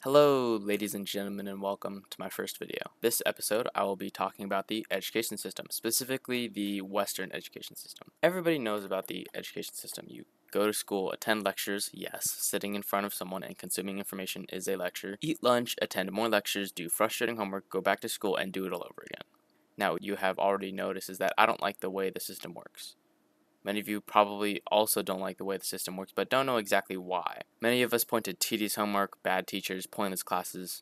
Hello, ladies and gentlemen, and welcome to my first video. This episode, I will be talking about the education system, specifically the Western education system. Everybody knows about the education system. You go to school, attend lectures, yes, sitting in front of someone and consuming information is a lecture, eat lunch, attend more lectures, do frustrating homework, go back to school, and do it all over again. Now, you have already noticed is that I don't like the way the system works. Many of you probably also don't like the way the system works, but don't know exactly why. Many of us point to tedious homework, bad teachers, pointless classes.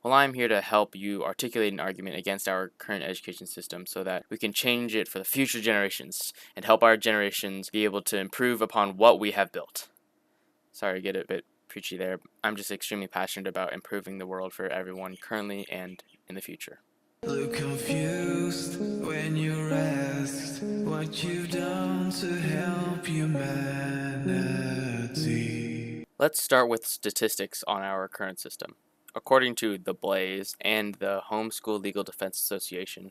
Well, I'm here to help you articulate an argument against our current education system so that we can change it for the future generations and help our generations be able to improve upon what we have built. Sorry to get a bit preachy there. I'm just extremely passionate about improving the world for everyone currently and in the future. Look confused when you're asked what you've done to help humanity. Let's start with statistics on our current system. According to The Blaze and the Homeschool Legal Defense Association,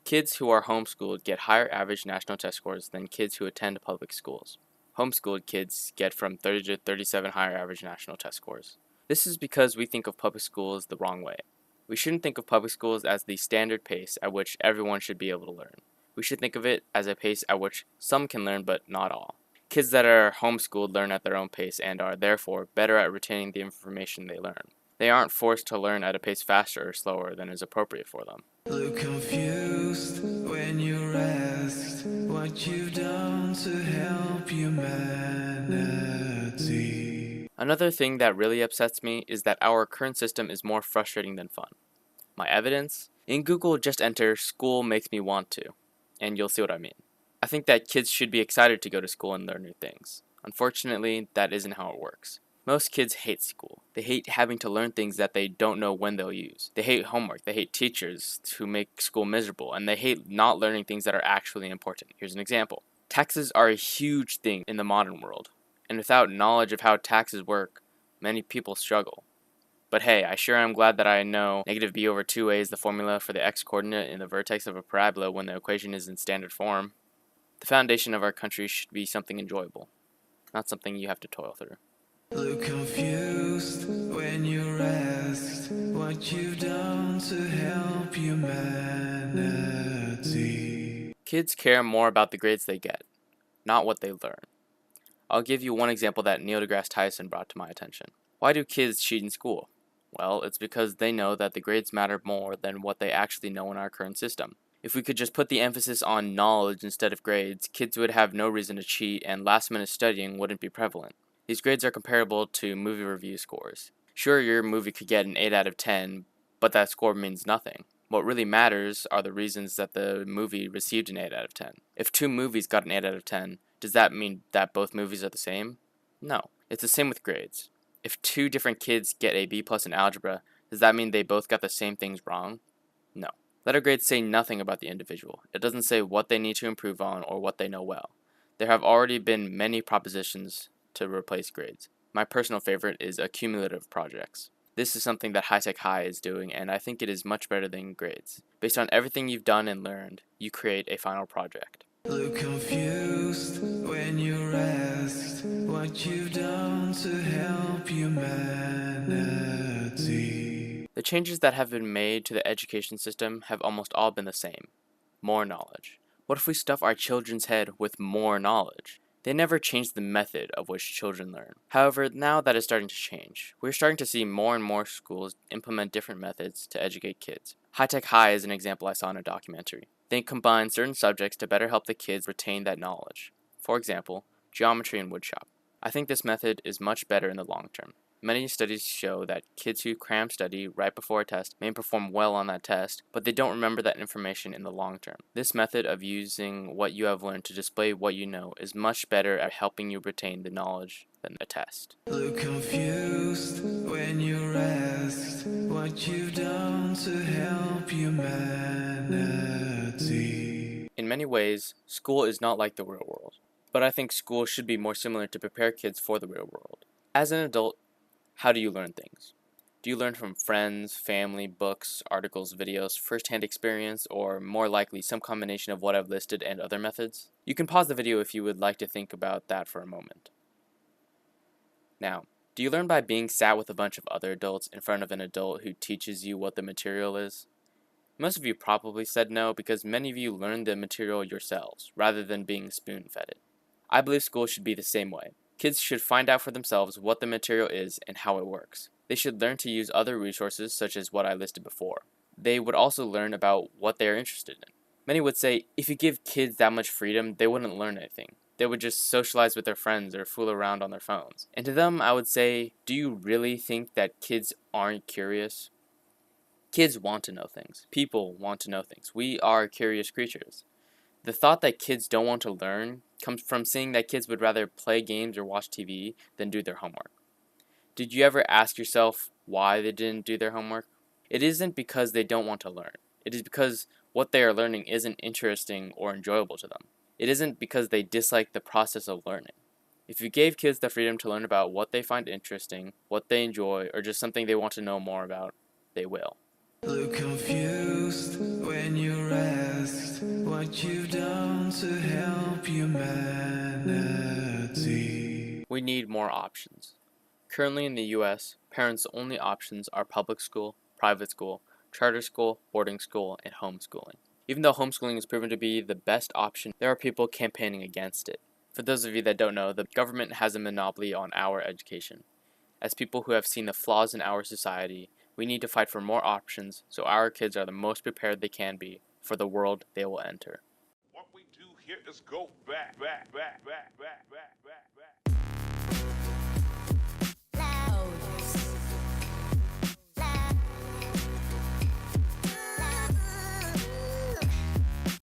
kids who are homeschooled get higher average national test scores than kids who attend public schools. Homeschooled kids get from 30 to 37 higher average national test scores. This is because we think of public schools the wrong way. We shouldn't think of public schools as the standard pace at which everyone should be able to learn. We should think of it as a pace at which some can learn but not all. Kids that are homeschooled learn at their own pace and are therefore better at retaining the information they learn. They aren't forced to learn at a pace faster or slower than is appropriate for them. Look confused when you're asked what you've done to help humanity. Another thing that really upsets me is that our current system is more frustrating than fun. My evidence? In Google, just enter "school makes me want to," and you'll see what I mean. I think that kids should be excited to go to school and learn new things. Unfortunately, that isn't how it works. Most kids hate school. They hate having to learn things that they don't know when they'll use. They hate homework. They hate teachers who make school miserable. And they hate not learning things that are actually important. Here's an example. Taxes are a huge thing in the modern world. And without knowledge of how taxes work, many people struggle. But hey, I sure am glad that I know negative b over 2a is the formula for the x-coordinate in the vertex of a parabola when the equation is in standard form. The foundation of our country should be something enjoyable, not something you have to toil through. Look confused when you're asked what you've done to help humanity. Kids care more about the grades they get, not what they learn. I'll give you one example that Neil deGrasse Tyson brought to my attention. Why do kids cheat in school? Well, it's because they know that the grades matter more than what they actually know in our current system. If we could just put the emphasis on knowledge instead of grades, kids would have no reason to cheat and last-minute studying wouldn't be prevalent. These grades are comparable to movie review scores. Sure, your movie could get an 8 out of 10, but that score means nothing. What really matters are the reasons that the movie received an 8 out of 10. If two movies got an 8 out of 10, does that mean that both movies are the same? No. It's the same with grades. If two different kids get a B+ in algebra, does that mean they both got the same things wrong? No. Letter grades say nothing about the individual. It doesn't say what they need to improve on or what they know well. There have already been many propositions to replace grades. My personal favorite is accumulative projects. This is something that High Tech High is doing, and I think it is much better than grades. Based on everything you've done and learned, you create a final project. Look confused when you're asked what you've done to help humanity. The changes that have been made to the education system have almost all been the same. More knowledge. What if we stuff our children's head with more knowledge? They never changed the method of which children learn. However, now that is starting to change. We're starting to see more and more schools implement different methods to educate kids. High Tech High is an example I saw in a documentary. They combine certain subjects to better help the kids retain that knowledge. For example, geometry and woodshop. I think this method is much better in the long term. Many studies show that kids who cram study right before a test may perform well on that test, but they don't remember that information in the long term. This method of using what you have learned to display what you know is much better at helping you retain the knowledge than the test. Look confused when you're asked what you've done to help humanity. In many ways, school is not like the real world, but I think school should be more similar to prepare kids for the real world. As an adult, how do you learn things? Do you learn from friends, family, books, articles, videos, first-hand experience, or more likely some combination of what I've listed and other methods? You can pause the video if you would like to think about that for a moment. Now, Do you learn by being sat with a bunch of other adults in front of an adult who teaches you what the material is? Most of you probably said no because many of you learned the material yourselves, rather than being spoon-fed it. I believe school should be the same way. Kids should find out for themselves what the material is and how it works. They should learn to use other resources such as what I listed before. They would also learn about what they are interested in. Many would say, if you give kids that much freedom, they wouldn't learn anything. They would just socialize with their friends or fool around on their phones. And to them, I would say, do you really think that kids aren't curious? Kids want to know things. People want to know things. We are curious creatures. The thought that kids don't want to learn comes from seeing that kids would rather play games or watch TV than do their homework. Did you ever ask yourself why they didn't do their homework? It isn't because they don't want to learn. It is because what they are learning isn't interesting or enjoyable to them. It isn't because they dislike the process of learning. If you gave kids the freedom to learn about what they find interesting, what they enjoy, or just something they want to know more about, they will. Look confused when you're asked what you've done to help humanity. We need more options. Currently in the US, parents' only options are public school, private school, charter school, boarding school, and homeschooling. Even though homeschooling is proven to be the best option, there are people campaigning against it. For those of you that don't know, the government has a monopoly on our education. As people who have seen the flaws in our society, we need to fight for more options so our kids are the most prepared they can be for the world they will enter. What we do here is go back.